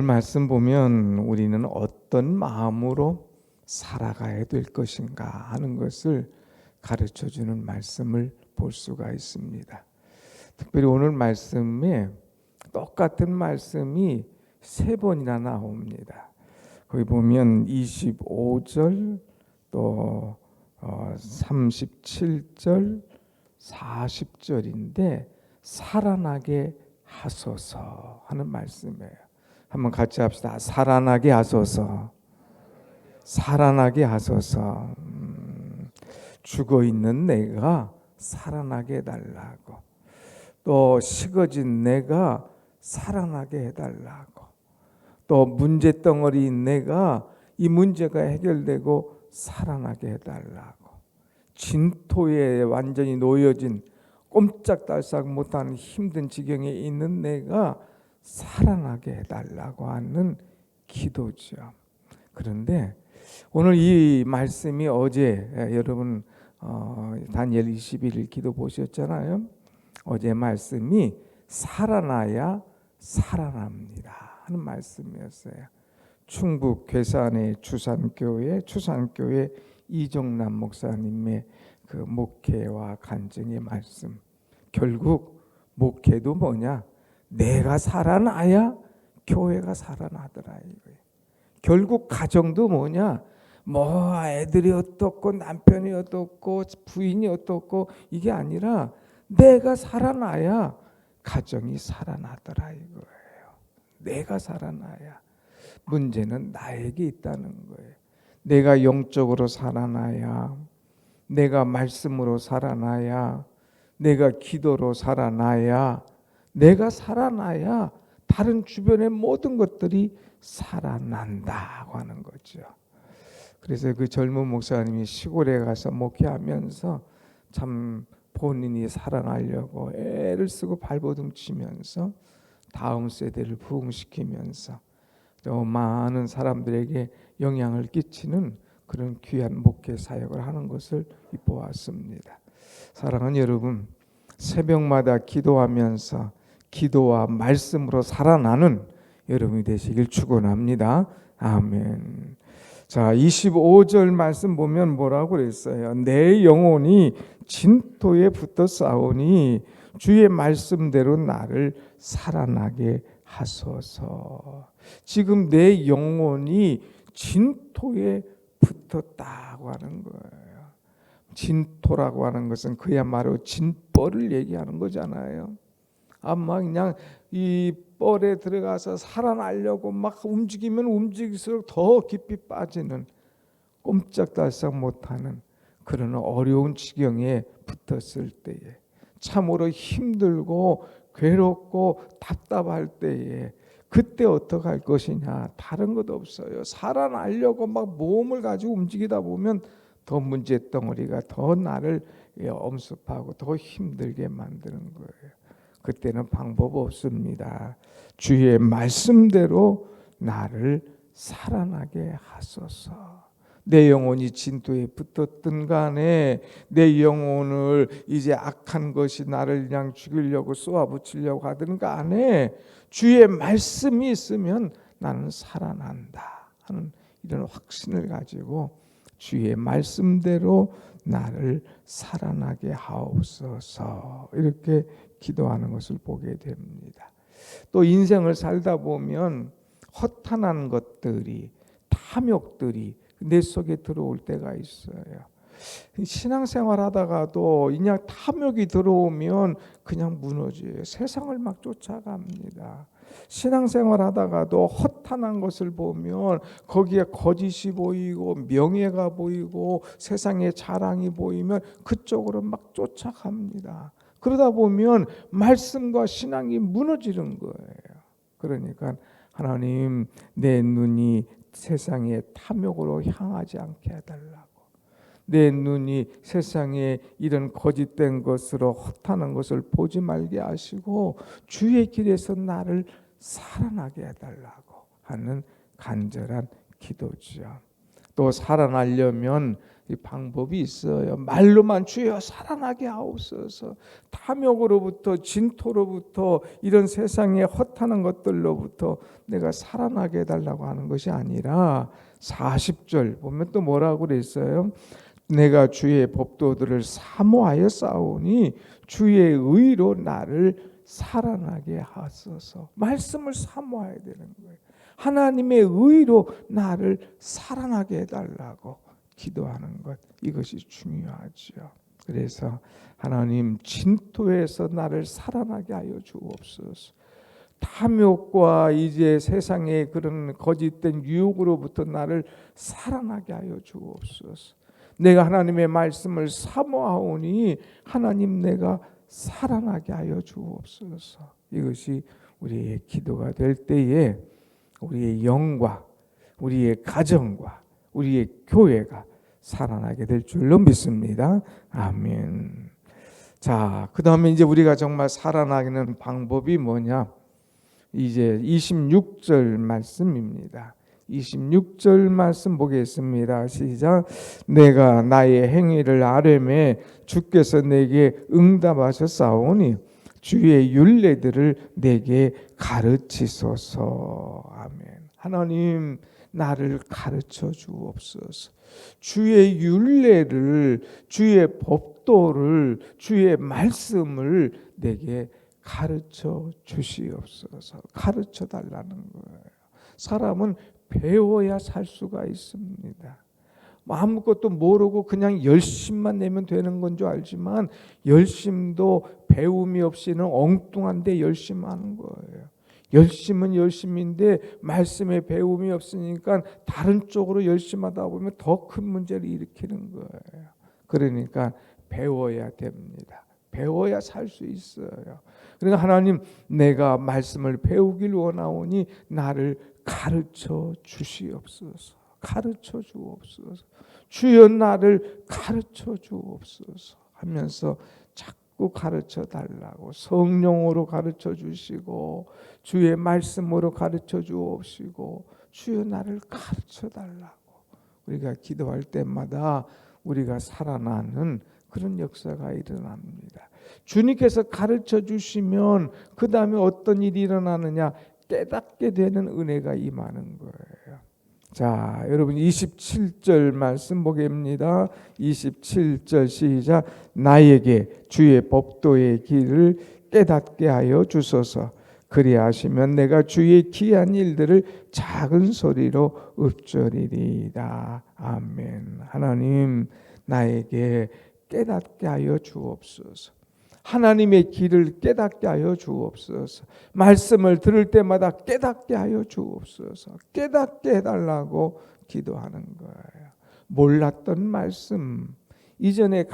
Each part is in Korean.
말씀 보면 우리는 어떤 마음으로 살아가야 될 것인가 하는 것을 가르쳐주는 말씀을 볼 수가 있습니다. 특별히 오늘 말씀에 똑같은 말씀이 3번이나 나옵니다. 거기 보면 25절 또 37절 40절인데 살아나게 하소서 하는 말씀이에요. 한번 같이 합시다. 살아나게 하소서. 살아나게 하소서. 죽어있는 내가 살아나게 해달라고, 또 식어진 내가 살아나게 해달라고, 또 문제덩어리인 내가 이 문제가 해결되고 살아나게 해달라고, 진토에 완전히 놓여진 꼼짝달싹 못하는 힘든 지경에 있는 내가 살아나게 해달라고 하는 기도죠. 그런데 오늘 이 말씀이 어제 여러분 다니엘 21일 기도 보셨잖아요. 어제 말씀이 살아나야 살아납니다 하는 말씀이었어요. 충북 괴산의 추산교회 이정남 목사님의 그 목회와 간증의 말씀. 결국 목회도 뭐냐? 내가 살아나야 교회가 살아나더라 이거예요. 결국 가정도 뭐냐? 뭐 애들이 어떻고 남편이 어떻고 부인이 어떻고 이게 아니라 내가 살아나야 가정이 살아나더라 이거예요. 내가 살아나야. 문제는 나에게 있다는 거예요. 내가 영적으로 살아나야, 내가 말씀으로 살아나야, 내가 기도로 살아나야, 내가 살아나야 다른 주변의 모든 것들이 살아난다고 하는 거죠. 그래서 그 젊은 목사님이 시골에 가서 목회하면서 참 본인이 살아나려고 애를 쓰고 발버둥 치면서 다음 세대를 부흥시키면서 또 많은 사람들에게 영향을 끼치는 그런 귀한 목회 사역을 하는 것을 보았습니다. 사랑하는 여러분, 새벽마다 기도하면서 기도와 말씀으로 살아나는 여러분이 되시길 축원합니다. 아멘. 자, 25절 말씀 보면 뭐라고 그랬어요? 내 영혼이 진토에 붙어 싸우니 주의 말씀대로 나를 살아나게 하소서. 지금 내 영혼이 진토에 붙었다고 하는 거예요. 진토라고 하는 것은 그야말로 진벌을 얘기하는 거잖아요. 아마 그냥 이 뻘에 들어가서 살아나려고 막 움직이면 움직일수록 더 깊이 빠지는, 꼼짝달싹 못하는 그런 어려운 지경에 붙었을 때에, 참으로 힘들고 괴롭고 답답할 때에 그때 어떻게 할 것이냐? 다른 것 없어요. 살아나려고 막 몸을 가지고 움직이다 보면 더 문제덩어리가 더 나를 엄습하고 더 힘들게 만드는 거예요. 그때는 방법 없습니다. 주의 말씀대로 나를 살아나게 하소서. 내 영혼이 진토에 붙었든 간에 내 영혼을 이제 악한 것이 나를 그냥 죽이려고 쏘아붙이려고 하든 간에 주의 말씀이 있으면 나는 살아난다 하는 이런 확신을 가지고 주의 말씀대로 나를 살아나게 하옵소서 이렇게 기도하는 것을 보게 됩니다. 또 인생을 살다 보면 허탄한 것들이, 탐욕들이 내 속에 들어올 때가 있어요. 신앙생활 하다가도 그냥 탐욕이 들어오면 그냥 무너져요. 세상을 막 쫓아갑니다. 신앙생활 하다가도 허탄한 것을 보면 거기에 거짓이 보이고 명예가 보이고 세상의 자랑이 보이면 그쪽으로 막 쫓아갑니다. 그러다 보면 말씀과 신앙이 무너지는 거예요. 그러니까 하나님, 내 눈이 세상의 탐욕으로 향하지 않게 해달라고, 내 눈이 세상에 이런 거짓된 것으로 허탄한 것을 보지 말게 하시고 주의 길에서 나를 살아나게 해달라고 하는 간절한 기도죠. 또 살아나려면 이 방법이 있어요. 말로만 주여 살아나게 하옵소서. 탐욕으로부터, 진토로부터, 이런 세상의 허탄한 것들로부터 내가 살아나게 해달라고 하는 것이 아니라 40절 보면 또 뭐라고 그랬어요? 내가 주의 법도들을 사모하여 싸우니 주의 의로 나를 살아나게 하소서. 말씀을 사모해야 되는 거예요. 하나님의 의로 나를 살아나게 해달라고 기도하는 것, 이것이 중요하죠. 그래서 하나님, 진토에서 나를 살아나게 하여 주옵소서. 탐욕과 이제 세상의 그런 거짓된 유혹으로부터 나를 살아나게 하여 주옵소서. 내가 하나님의 말씀을 사모하오니 하나님, 내가 살아나게 하여 주옵소서. 이것이 우리의 기도가 될 때에 우리의 영과 우리의 가정과 우리의 교회가 살아나게 될 줄로 믿습니다. 아멘. 자, 그 다음에 이제 우리가 정말 살아나는 방법이 뭐냐? 이제 26절 말씀입니다. 26절 말씀 보겠습니다. 시작. 내가 나의 행위를 아뢰매 주께서 내게 응답하셨사오니 주의 율례들을 내게 가르치소서. 아멘. 하나님, 나를 가르쳐 주옵소서. 주의 율례를, 주의 법도를, 주의 말씀을 내게 가르쳐 주시옵소서. 가르쳐 달라는 거예요. 사람은 배워야 살 수가 있습니다. 아무것도 모르고 그냥 열심만 내면 되는 건 줄 알지만 열심도 배움이 없이는 엉뚱한데 열심하는 거예요. 열심은 열심인데 말씀에 배움이 없으니까 다른 쪽으로 열심하다 보면 더 큰 문제를 일으키는 거예요. 그러니까 배워야 됩니다. 배워야 살 수 있어요. 그러니까 하나님, 내가 말씀을 배우길 원하오니 나를 가르쳐 주시옵소서. 가르쳐 주옵소서. 주여, 나를 가르쳐 주옵소서 하면서 자꾸 가르쳐 달라고, 성령으로 가르쳐 주시고 주의 말씀으로 가르쳐 주옵시고 주여, 나를 가르쳐 달라고 우리가 기도할 때마다 우리가 살아나는 그런 역사가 일어납니다. 주님께서 가르쳐 주시면 그 다음에 어떤 일이 일어나느냐? 깨닫게 되는 은혜가 임하는 거예요. 자, 여러분 27절 말씀 보겠습니다. 27절 시작. 나에게 주의 법도의 길을 깨닫게 하여 주소서. 그리하시면 내가 주의 기한 일들을 작은 소리로 읊조리리이다. 아멘. 하나님, 나에게 깨닫게 하여 주옵소서. 하나님의 길을 깨닫게 하여 주옵소서. 말씀을 들을 때마다 깨닫게 하여 주옵소서. 깨닫게 해달라고 기도하는 거예요. 몰랐던 말씀, 이전에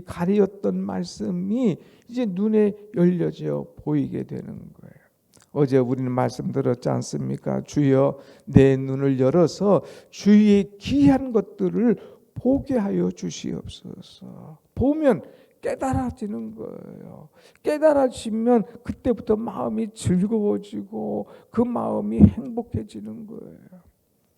가리었던 말씀이 이제 눈에 열려져 보이게 되는 거예요. 어제 우리는 말씀 들었지 않습니까? 주여, 내 눈을 열어서 주의 귀한 것들을 보게 하여 주시옵소서. 보면 깨달아지는 거예요. 깨달아지면 그때부터 마음이 즐거워지고 그 마음이 행복해지는 거예요.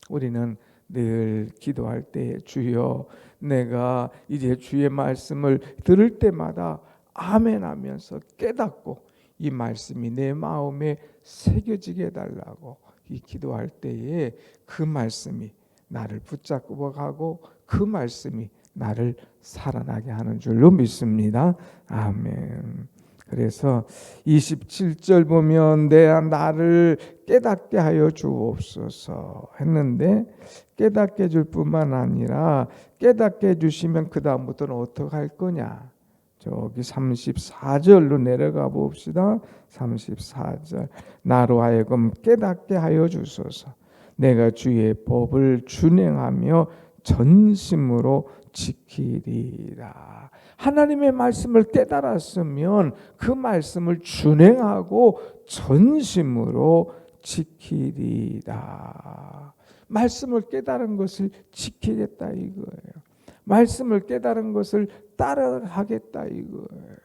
우리는 늘 기도할 때 주여, 내가 이제 주의 말씀을 들을 때마다 아멘 하면서 깨닫고 이 말씀이 내 마음에 새겨지게 해달라고 이 기도할 때에 그 말씀이 나를 붙잡고 가고 그 말씀이 나를 살아나게 하는 줄로 믿습니다. 아멘. 그래서 27절 보면 나를 깨닫게 하여 주옵소서 했는데, 깨닫게 해줄 뿐만 아니라 깨닫게 해주시면 그 다음부터는 어떻게 할 거냐? 저기 34절로 내려가 봅시다. 34절. 나로 하여금 깨닫게 하여 주소서. 내가 주의 법을 준행하며 전심으로 지키리라. 하나님의 말씀을 깨달았으면 그 말씀을 준행하고 전심으로 지키리라. 말씀을 깨달은 것을 지키겠다 이거예요. 말씀을 깨달은 것을 따라하겠다 이거예요.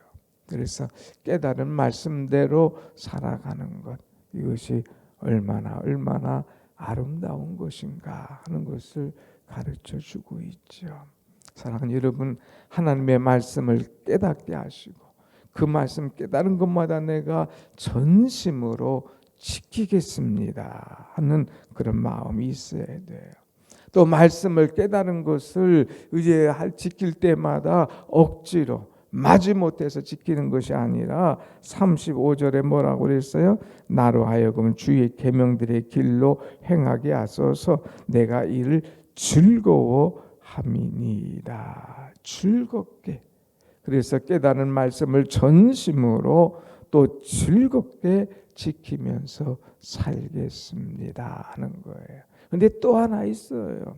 그래서 깨달은 말씀대로 살아가는 것, 이것이 얼마나 아름다운 것인가 하는 것을 가르쳐 주고 있죠. 사랑하는 여러분, 하나님의 말씀을 깨닫게 하시고 그 말씀 깨달은 것마다 내가 전심으로 지키겠습니다 하는 그런 마음이 있어야 돼요. 또 말씀을 깨달은 것을 이제 지킬 때마다 억지로 마지못해서 지키는 것이 아니라 35절에 뭐라고 그랬어요? 나로 하여금 주의 계명들의 길로 행하게 하소서 내가 이를 즐거워함이니이다. 즐겁게. 그래서 깨달은 말씀을 전심으로 또 즐겁게 지키면서 살겠습니다 하는 거예요. 근데 또 하나 있어요.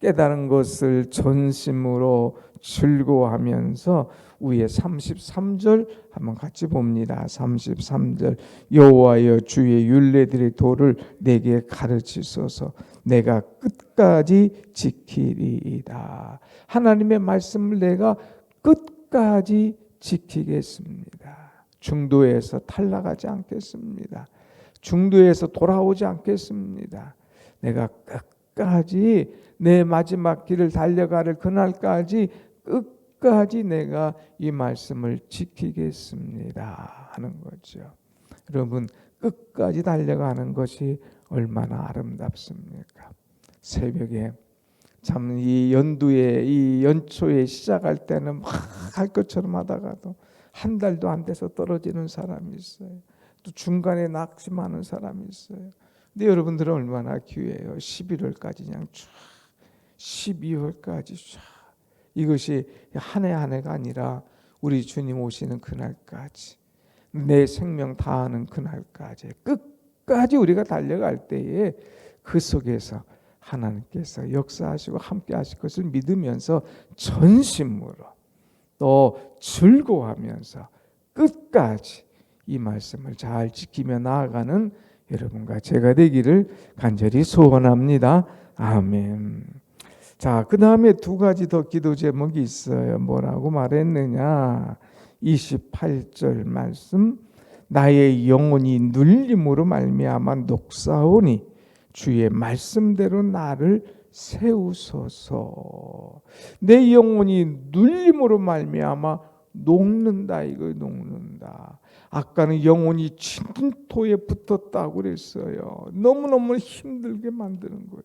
깨달은 것을 전심으로 즐거워하면서 위에 33절 한번 같이 봅니다. 33절 여호와여 주의 율례들의 도를 내게 가르치소서 내가 끝까지 지키리이다. 하나님의 말씀을 내가 끝까지 지키겠습니다. 중도에서 탈락하지 않겠습니다. 중도에서 돌아오지 않겠습니다. 내가 끝까지 내 마지막 길을 달려가를 그날까지 끝까지 내가 이 말씀을 지키겠습니다 하는 거죠. 여러분, 끝까지 달려가는 것이 얼마나 아름답습니까? 새벽에 참 이 연두에 이 연초에 시작할 때는 막 할 것처럼 하다가도 한 달도 안 돼서 떨어지는 사람이 있어요. 또 중간에 낙심하는 사람이 있어요. 근데 여러분들은 얼마나 귀해요. 11월까지 그냥 쫙 12월까지 쫙 이것이 한 해 한 해가 아니라 우리 주님 오시는 그날까지 내 생명 다하는 그날까지 끝까지 우리가 달려갈 때에 그 속에서 하나님께서 역사하시고 함께 하실 것을 믿으면서 전심으로 또 즐거워하면서 끝까지 이 말씀을 잘 지키며 나아가는 여러분과 제가 되기를 간절히 소원합니다. 아멘. 자, 그 다음에 두 가지 더 기도 제목이 있어요. 뭐라고 말했느냐? 28절 말씀. 나의 영혼이 눌림으로 말미암아 녹사오니 주의 말씀대로 나를 세우소서. 내 영혼이 눌림으로 말미암아 녹는다. 이거 녹는다. 아까는 영혼이 진토에 붙었다고 그랬어요. 너무너무 힘들게 만드는 거예요.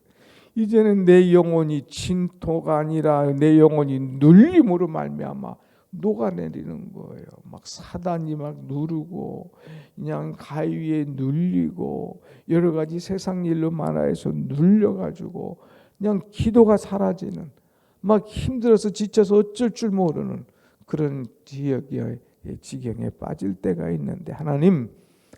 이제는 내 영혼이 진토가 아니라 내 영혼이 눌림으로 말미암아 녹아내리는 거예요. 막 사단이 막 누르고 그냥 가위에 눌리고 여러 가지 세상 일로 말해서 눌려가지고 그냥 기도가 사라지는 막 힘들어서 지쳐서 어쩔 줄 모르는 그런 지경에 빠질 때가 있는데 하나님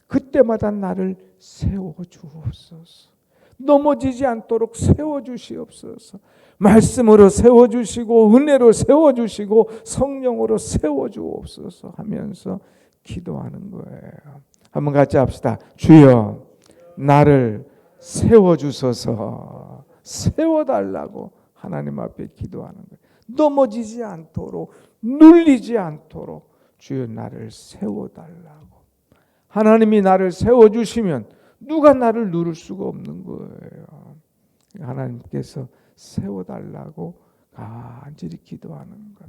그때마다 나를 세워주옵소서. 넘어지지 않도록 세워주시옵소서. 말씀으로 세워주시고 은혜로 세워주시고 성령으로 세워주옵소서 하면서 기도하는 거예요. 한번 같이 합시다. 주여 나를 세워주소서. 세워달라고 하나님 앞에 기도하는 거예요. 넘어지지 않도록 눌리지 않도록 주여 나를 세워달라고. 하나님이 나를 세워주시면 누가 나를 누를 수가 없는 거예요. 하나님께서 세워달라고 간절히 기도하는 것.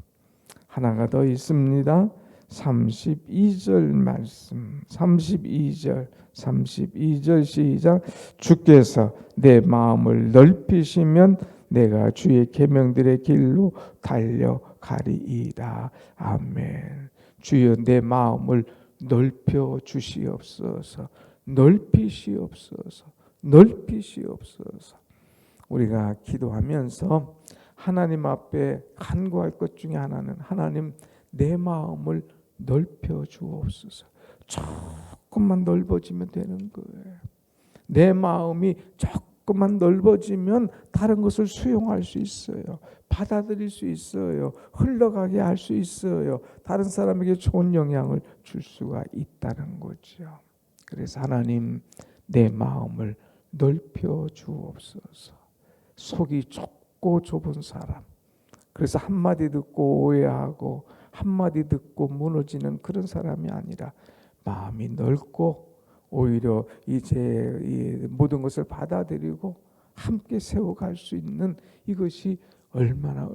하나가 더 있습니다. 32절 말씀. 32절 시작. 주께서 내 마음을 넓히시면 내가 주의 계명들의 길로 달려가리이다. 아멘. 주여 내 마음을 넓혀 주시옵소서. 넓히시옵소서. 넓히시옵소서. 우리가 기도하면서 하나님 앞에 간구할 것 중에 하나는 하나님 내 마음을 넓혀 주옵소서. 조금만 넓어지면 되는 거예요. 내 마음이 조금만 넓어지면 다른 것을 수용할 수 있어요. 받아들일 수 있어요. 흘러가게 할 수 있어요. 다른 사람에게 좋은 영향을 줄 수가 있다는 거죠. 그래서 하나님 내 마음을 넓혀 주옵소서. 속이 좁고 좁은 사람, 그래서 한마디 듣고 오해하고 한마디 듣고 무너지는 그런 사람이 아니라 마음이 넓고 오히려 이제 이 모든 것을 받아들이고 함께 세워갈 수 있는 이것이 얼마나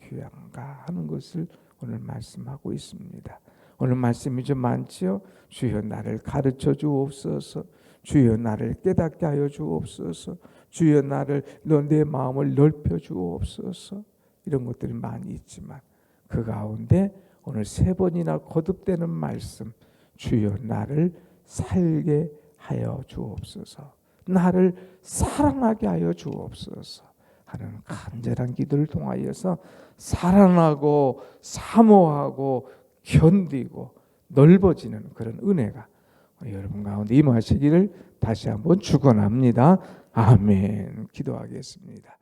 귀한가 하는 것을 오늘 말씀하고 있습니다. 오늘 말씀이 좀 많지요. 주여 나를 가르쳐 주옵소서. 주여 나를 깨닫게 하여 주옵소서. 주여 나를 내 마음을 넓혀 주옵소서. 이런 것들이 많이 있지만 그 가운데 오늘 3번이나 거듭되는 말씀, 주여 나를 살게 하여 주옵소서. 나를 사랑하게 하여 주옵소서 하는 간절한 기도를 통하여서 살아나고 사모하고 견디고 넓어지는 그런 은혜가 여러분 가운데 임하시기를 다시 한번 축원합니다. 아멘. 기도하겠습니다.